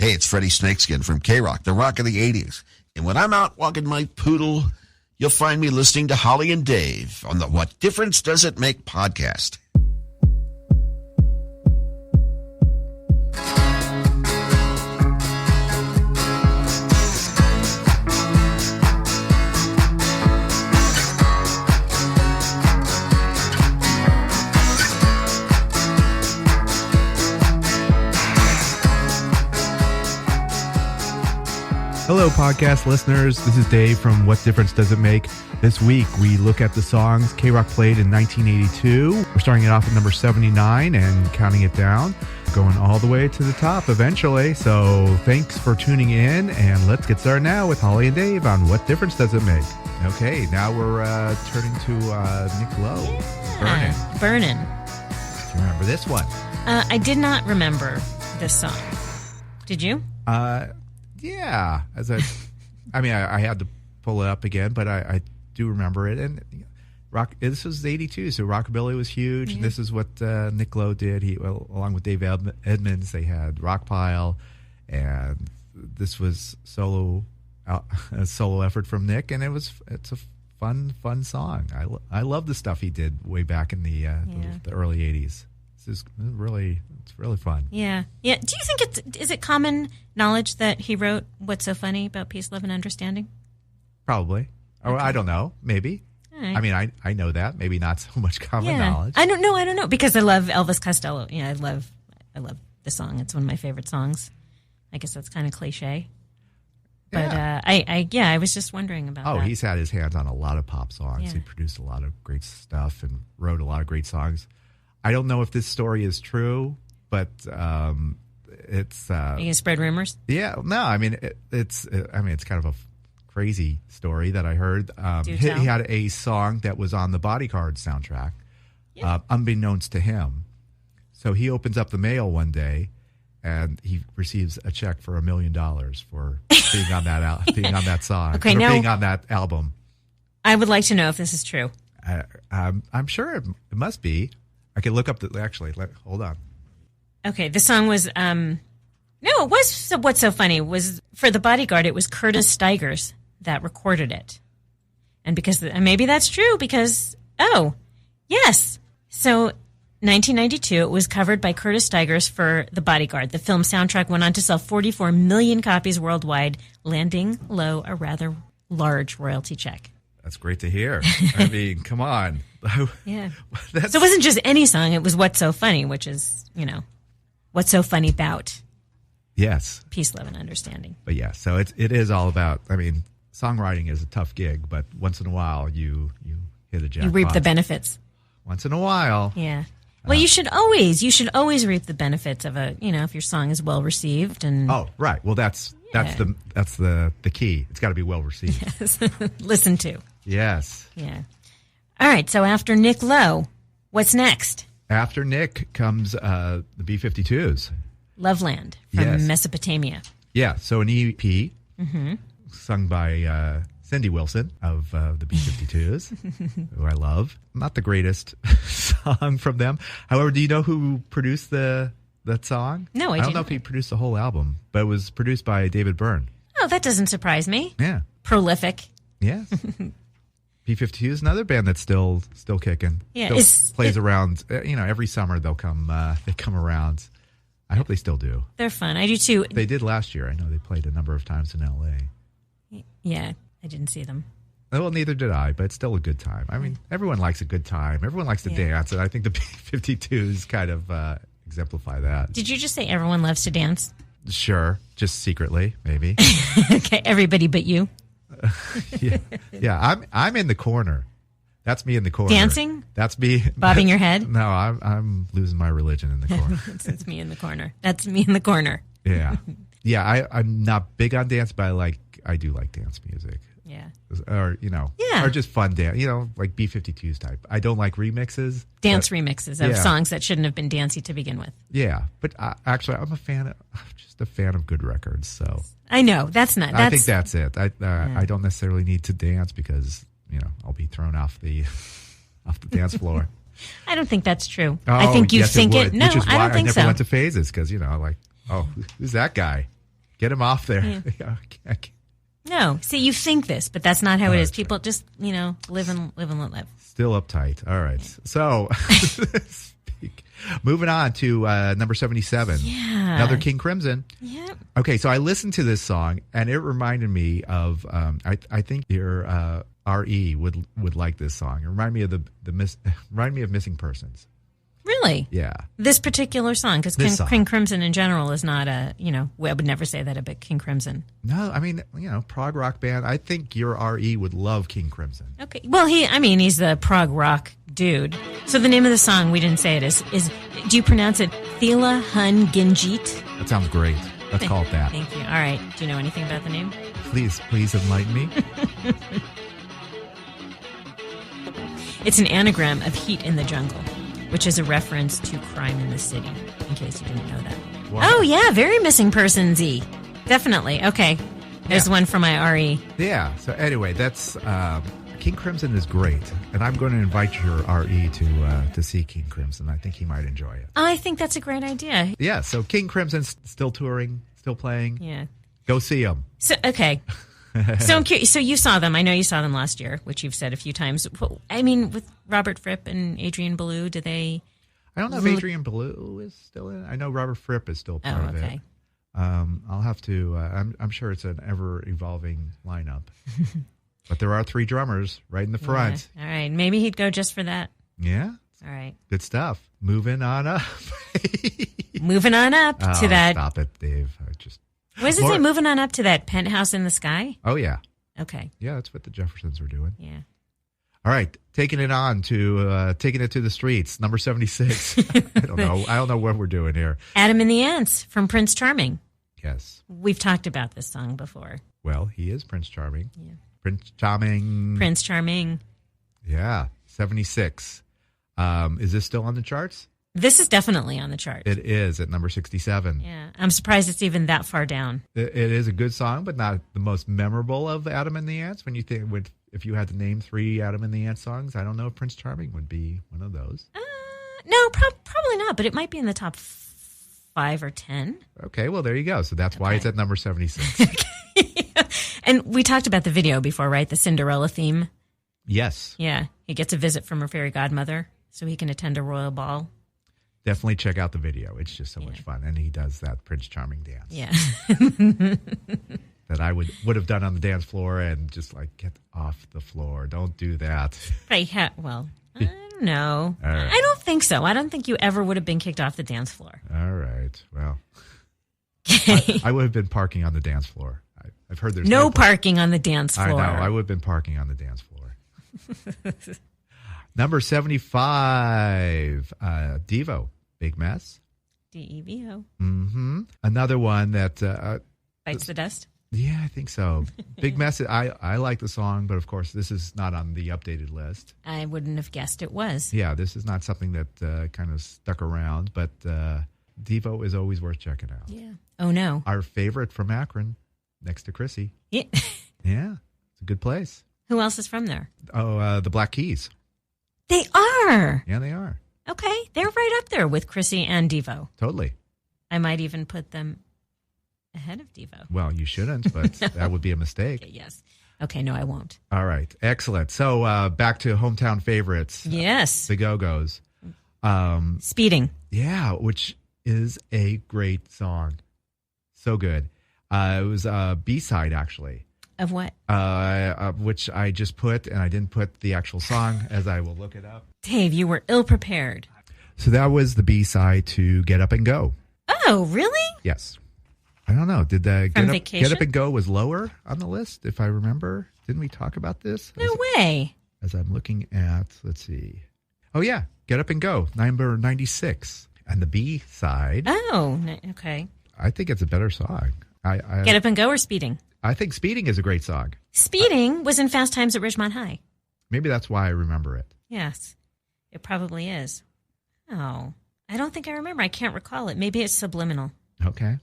Hey, it's Freddie Snakeskin from KROQ, the rock of the 80s. And when I'm out walking my poodle, you'll find me listening to Holly and Dave on the What Difference Does It Make podcast. Hello, podcast listeners. This is Dave from What Difference Does It Make? This week, we look at the songs KROQ played in 1982. We're starting it off at number 79 and counting it down, going all the way to the top eventually. So thanks for tuning in, and let's get started now with Holly and Dave on What Difference Does It Make? Okay, now we're turning to Nick Lowe. Yeah, Burnin'. Do you remember this one? I did not remember this song. Did you? Yeah, I had to pull it up again, but I do remember it. And this was '82, so rockabilly was huge. Yeah. And this is what Nick Lowe did. Along with Dave Edmunds, they had Rockpile, and this was a solo effort from Nick, and it's a fun song. I love the stuff he did way back in the early '80s. It's really fun. Yeah. Do you think is it common knowledge that he wrote "What's So Funny About Peace, Love, and Understanding"? Probably. Or I don't know. Maybe. Right. I mean, I know that. Maybe not so much common knowledge. I don't know because I love Elvis Costello. Yeah, I love the song. It's one of my favorite songs. I guess that's kind of cliche. But I was just wondering about that. He's had his hands on a lot of pop songs. Yeah. He produced a lot of great stuff and wrote a lot of great songs. I don't know if this story is true, but it's. Are you gonna spread rumors? Yeah, no. I mean, it's kind of a crazy story that I heard. He had a song that was on the Bodyguard soundtrack, unbeknownst to him. So he opens up the mail one day, and he receives a check for $1 million for being on that song, being on that album. I would like to know if this is true. I'm sure it must be. I can look up hold on. Okay, the song was, it was, what's so funny was for the Bodyguard, it was Curtis Stigers that recorded it. And maybe that's true because, yes. So 1992, it was covered by Curtis Stigers for the Bodyguard. The film soundtrack went on to sell 44 million copies worldwide, landing Lowe a rather large royalty check. That's great to hear. I mean, come on. Yeah. So it wasn't just any song. It was What's So Funny, which is, what's so funny about. Yes. Peace, love, and understanding. But yeah, so it is all about, songwriting is a tough gig, but once in a while you hit a jackpot. You reap the benefits. Once in a while. Yeah. Well, you should always reap the benefits of if your song is well received and. Oh, right. Well, that's the key. It's got to be well received. Yes. Listen to. Yes. Yeah. All right. So after Nick Lowe, what's next? After Nick comes the B-52s. Loveland from Mesopotamia. Yeah. So an EP sung by Cindy Wilson of the B-52s, who I love. Not the greatest song from them. However, do you know who produced that song? No, I don't know if he produced the whole album, but it was produced by David Byrne. Oh, that doesn't surprise me. Yeah. Prolific. Yes. B-52 is another band that's still kicking. Yeah. Plays around, every summer they come around. I hope they still do. They're fun. I do too. They did last year. I know they played a number of times in L.A. Yeah, I didn't see them. Well, neither did I, but it's still a good time. I mean, everyone likes a good time. Everyone likes to dance, and I think the B-52s kind of exemplify that. Did you just say everyone loves to dance? Sure, just secretly, maybe. Okay, everybody but you. Yeah. I'm in the corner. That's me in the corner. Dancing? That's me. Bobbing your head? No, I'm losing my religion in the corner. It's me in the corner. That's me in the corner. Yeah. Yeah, I'm not big on dance, but I do like dance music. Yeah. Or, or just fun dance, like B-52s type. I don't like remixes. Remixes of songs that shouldn't have been dancey to begin with. Yeah. But actually, I'm just a fan of good records, so. I know. I think that's it. I don't necessarily need to dance because, I'll be thrown off the dance floor. I don't think that's true. Oh, I think you yes, think it. No, which is why I don't think so. I never went to phases because, who's that guy? Get him off there. Yeah. No, see, you think this, but that's not how it is. People just, live and let live. Still uptight. All right. So, moving on to number 77. Yeah. Another King Crimson. Yep. Okay, so I listened to this song, and it reminded me of, I think your RE would like this song. It reminded me of Missing Persons. Really? Yeah. This particular song, because King Crimson in general is not I would never say that about King Crimson. No, I mean, prog rock band. I think your RE would love King Crimson. Okay. Well, he's the prog rock dude. So the name of the song, we didn't say it, is do you pronounce it Thela Hun Ginjit? That sounds great. Let's call it that. Thank you. All right. Do you know anything about the name? Please enlighten me. It's an anagram of Heat in the Jungle, which is a reference to Crime in the City, in case you didn't know that. Wow. Oh, yeah, very Missing Persons-y. Definitely. Okay. There's one for my RE. Yeah. So anyway, that's King Crimson is great, and I'm going to invite your RE to see King Crimson. I think he might enjoy it. I think that's a great idea. Yeah. So King Crimson's still touring, still playing. Yeah. Go see him. So okay. So I'm curious. So you saw them. I know you saw them last year, which you've said a few times. I mean, with Robert Fripp and Adrian Belew, did they? I don't know if Adrian Belew is still in it. I know Robert Fripp is still part of it. I'll have to. I'm sure it's an ever-evolving lineup. But there are 3 drummers right in the front. Yeah. All right. Maybe he'd go just for that. Yeah. All right. Good stuff. Moving on up. Moving on up to that. Stop it, Dave. What does it say? Moving on up to that penthouse in the sky? Oh, yeah. Okay. Yeah, that's what the Jeffersons were doing. Yeah. All right. Taking it to the streets. Number 76. I don't know what we're doing here. Adam and the Ants from Prince Charming. Yes. We've talked about this song before. Well, he is Prince Charming. Yeah. Prince Charming. Prince Charming. Yeah. 76. Is this still on the charts? This is definitely on the chart. It is at number 67. Yeah. I'm surprised it's even that far down. It is a good song, but not the most memorable of Adam and the Ants. When you think, if you had to name 3 Adam and the Ants songs, I don't know if Prince Charming would be one of those. No, probably not, but it might be in the top 5 or 10. Okay, well, there you go. So that's why it's at number 76. Yeah. And we talked about the video before, right? The Cinderella theme. Yes. Yeah. He gets a visit from her fairy godmother so he can attend a royal ball. Definitely check out the video. It's just so much fun. And he does that Prince Charming dance. Yeah. That I would have done on the dance floor and just get off the floor. Don't do that. Right. Well, I don't know. Right. I don't think so. I don't think you ever would have been kicked off the dance floor. All right. Well, Okay. I would have been parking on the dance floor. I've heard there's no parking on the dance floor. I know. I would have been parking on the dance floor. Number 75, Devo, Big Mess. DEVO. Mm-hmm. Another one that Bites the dust. Yeah, I think so. Big Mess. I like the song, but of course this is not on the updated list. I wouldn't have guessed it was. Yeah, this is not something that kind of stuck around, but Devo is always worth checking out. Yeah. Oh no. Our favorite from Akron, next to Chrissy. Yeah. Yeah, it's a good place. Who else is from there? Oh, the Black Keys. They are. Yeah, they are. Okay, they're right up there with Chrissy and Devo. Totally. I might even put them ahead of Devo. Well, you shouldn't, but that would be a mistake. Okay, yes. Okay, no, I won't. All right. Excellent. So back to hometown favorites. Yes. The Go-Go's. Speeding. Yeah, which is a great song. So good. It was a B-side, actually. Of what? Which I just put, and I didn't put the actual song, as I will look it up. Dave, you were ill-prepared. So that was the B-side to Get Up and Go. Oh, really? Yes. I don't know. Did the Get Up and Go was lower on the list, if I remember? Didn't we talk about this? No way. As I'm looking at, let's see. Oh, yeah. Get Up and Go, number 96. And the B-side. Oh, okay. I think it's a better song. Get Up and Go or Speeding? I think Speeding is a great song. Speeding was in Fast Times at Ridgemont High. Maybe that's why I remember it. Yes, it probably is. Oh, I don't think I remember. I can't recall it. Maybe it's subliminal. Okay.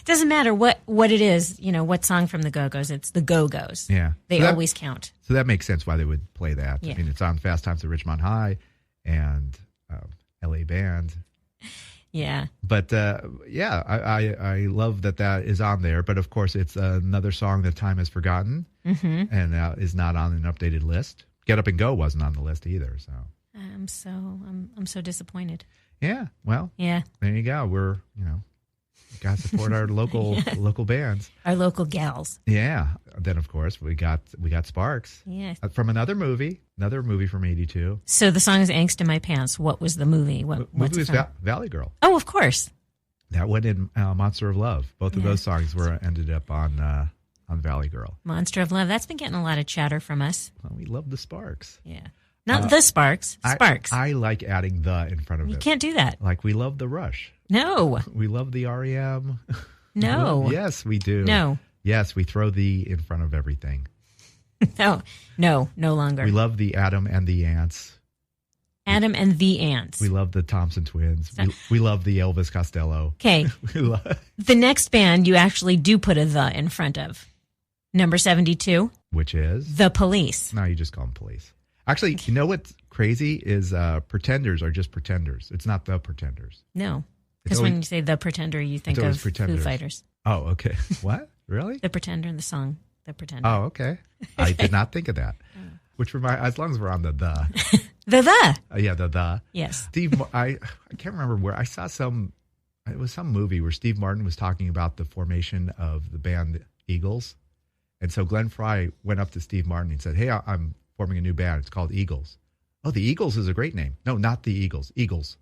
Doesn't matter what it is, what song from the Go-Go's. It's the Go-Go's. Yeah. They always count. So that makes sense why they would play that. Yeah. I mean, it's on Fast Times at Ridgemont High and LA Band. Yeah. But I love that is on there. But of course, it's another song that time has forgotten and is not on an updated list. Get Up and Go wasn't on the list either. So I'm so disappointed. yeah, well, Yeah. there you go. We're got to support our local bands, Our local gals. Yeah. Then of course we got Sparks. Yeah. From another movie from '82. So the song is "Angst in My Pants." What was the movie? Movie What's was it from? Valley Girl. Oh, of course. That one in Monster of Love. Both of those songs ended up on Valley Girl. Monster of Love. That's been getting a lot of chatter from us. Well, we love the Sparks. Yeah. Not the Sparks. Sparks. I like adding the in front of it. You can't do that. Like we love the Rush. No. We love the REM. No. Yes, we do. No. Yes, we throw the in front of everything. No, no longer. We love the Adam and the Ants. Adam and the Ants. We love the Thompson Twins. We love the Elvis Costello. Okay. The next band you actually do put a "the" in front of. Number 72. Which is? The Police. No, you just call them Police. Actually, you know what's crazy is Pretenders are just Pretenders. It's not the Pretenders. No. Because when you say The Pretender, you think of Foo Fighters. Oh, okay. What? Really? The Pretender in the song The Pretender. Oh, okay. I did not think of that. Which as long as we're on the. The. Yeah, the. Yes. Steve, I can't remember where I saw it was some movie where Steve Martin was talking about the formation of the band Eagles. And so Glenn Frey went up to Steve Martin and said, "Hey, I'm forming a new band. It's called Eagles." "Oh, the Eagles is a great name." "No, not the Eagles. Eagles."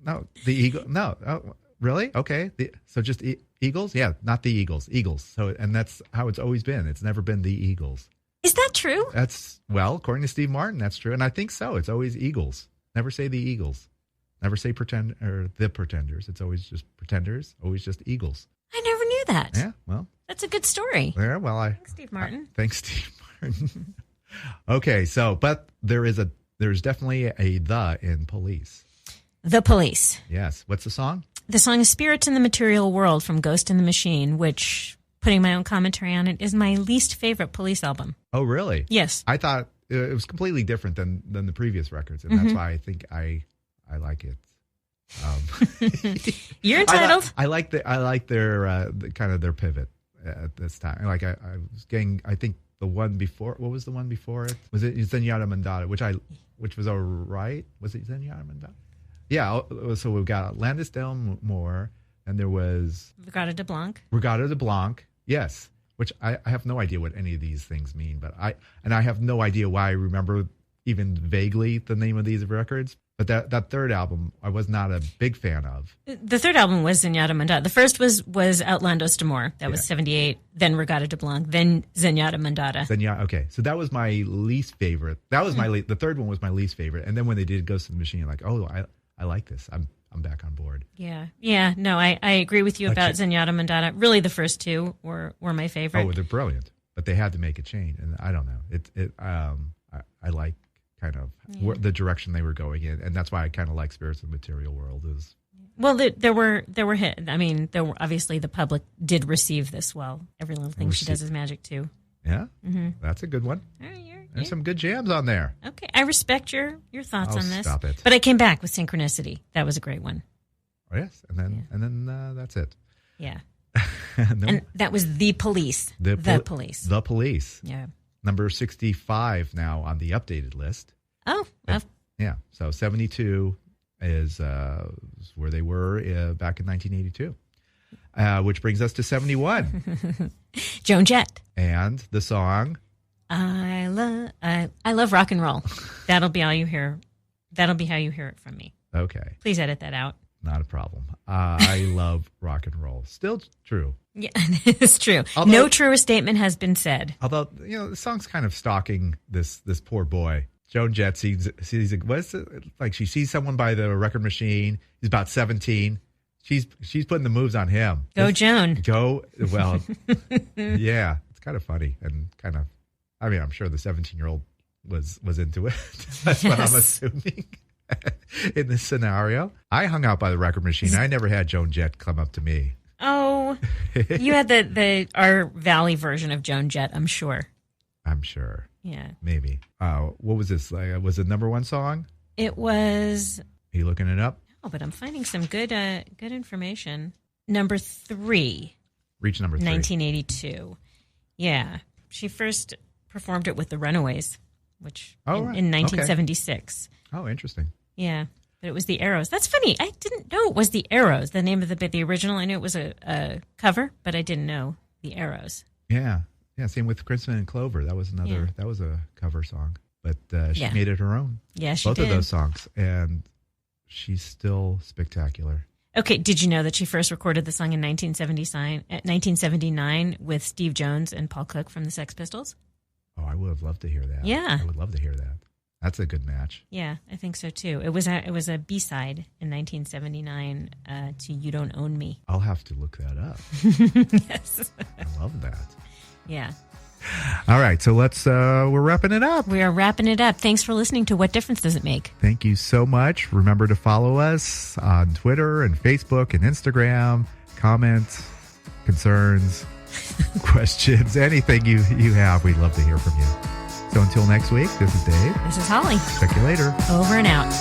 No, the Eagle. No, oh, really? Okay. So just Eagles? Yeah, not the Eagles. Eagles. So, and that's how it's always been. It's never been the Eagles. Is that true? According to Steve Martin, that's true. And I think so. It's always Eagles. Never say the Eagles. Never say the Pretenders. It's always just Pretenders. Always just Eagles. I never knew that. Yeah, well. That's a good story. Yeah, well, Thanks, Steve Martin. Thanks, Steve Martin. Okay, so, but there's definitely a "the" in Police. The Police. Yes. What's the song? The song is "Spirits in the Material World" from Ghost in the Machine, which, putting my own commentary on it, is my least favorite Police album. Oh, really? Yes. I thought it was completely different than the previous records, and that's why I think I like it. You're entitled. I like their kind of their pivot at this time. Like I was getting, I think the one before. What was the one before it? Was it Zenyatta Mandata? Which was all right. Was it Zenyatta Mandata? Yeah, so we've got Landis Del Moore, and there was Regatta de Blanc. Regatta de Blanc, yes. Which I have no idea what any of these things mean, but I have no idea why I remember even vaguely the name of these records. But that third album, I was not a big fan of. The third album was Zenyatta Mandata. The first was Outlandos d'Amour. That was 78. Then Regatta de Blanc. Then Zenyatta Mandata. Okay. So that was my least favorite. That was the third one was my least favorite. And then when they did Ghost in the Machine, like, oh, I like this. I'm back on board. Yeah. Yeah. No, I agree with you about Zenyatta Mandata. Really, the first two were my favorite. Oh, they're brilliant. But they had to make a change. And I don't know. I like kind of the direction they were going in, and that's why I kind of like Spirits of the Material World. Well, there were hit. I mean, obviously the public did receive this well. Every Little Thing She Does Is Magic too. Yeah, that's a good one. There's some good jams on there. Okay, I respect your thoughts on this. Stop it. But I came back with Synchronicity. That was a great one. Oh, yes, and then that's it. Yeah, no. And that was The Police. The Police. The Police. Yeah. Number 65 now on the updated list. Oh. Yeah. So 72 is where they were back in 1982, which brings us to 71. Joan Jett. And the song. I love rock and roll. That'll be all you hear. That'll be how you hear it from me. Okay. Please edit that out. Not a problem. I love rock and roll. Still true. Yeah, it's true. No truer statement has been said. Although, the song's kind of stalking this poor boy. Joan Jett sees what's it? Like she sees someone by the record machine. He's about 17. She's putting the moves on him. Joan. Well, yeah, it's kind of funny and kind of. I mean, I'm sure the 17-year-old was into it. That's what I'm assuming. In this scenario, I hung out by the record machine. I never had Joan Jett come up to me. Oh, you had our Valley version of Joan Jett, I'm sure. I'm sure. Yeah. Maybe. What was this? Was it number one song? It was Are you looking it up? Oh, but I'm finding some good information. Number 3. Reach number 3. 1982. Yeah. She first performed it with the Runaways, which in 1976. Oh, interesting. Yeah. But it was the Arrows. That's funny. I didn't know it was the Arrows, the name of the original. I knew it was a cover, but I didn't know the Arrows. Yeah. Yeah, same with Crimson and Clover. That was that was a cover song. But she made it her own. Yeah, she did. Both of those songs. And she's still spectacular. Okay, did you know that she first recorded the song in 1979 with Steve Jones and Paul Cook from the Sex Pistols? Oh, I would have loved to hear that. Yeah. I would love to hear that. That's a good match. Yeah, I think so too. It was a B-side in 1979 to You Don't Own Me. I'll have to look that up. Yes. I love that. Yeah. All right, so we're wrapping it up. We are wrapping it up. Thanks for listening to What Difference Does It Make? Thank you so much. Remember to follow us on Twitter and Facebook and Instagram. Comments, concerns, questions, anything you have, we'd love to hear from you. So until next week, this is Dave. This is Holly. Check you later. Over and out.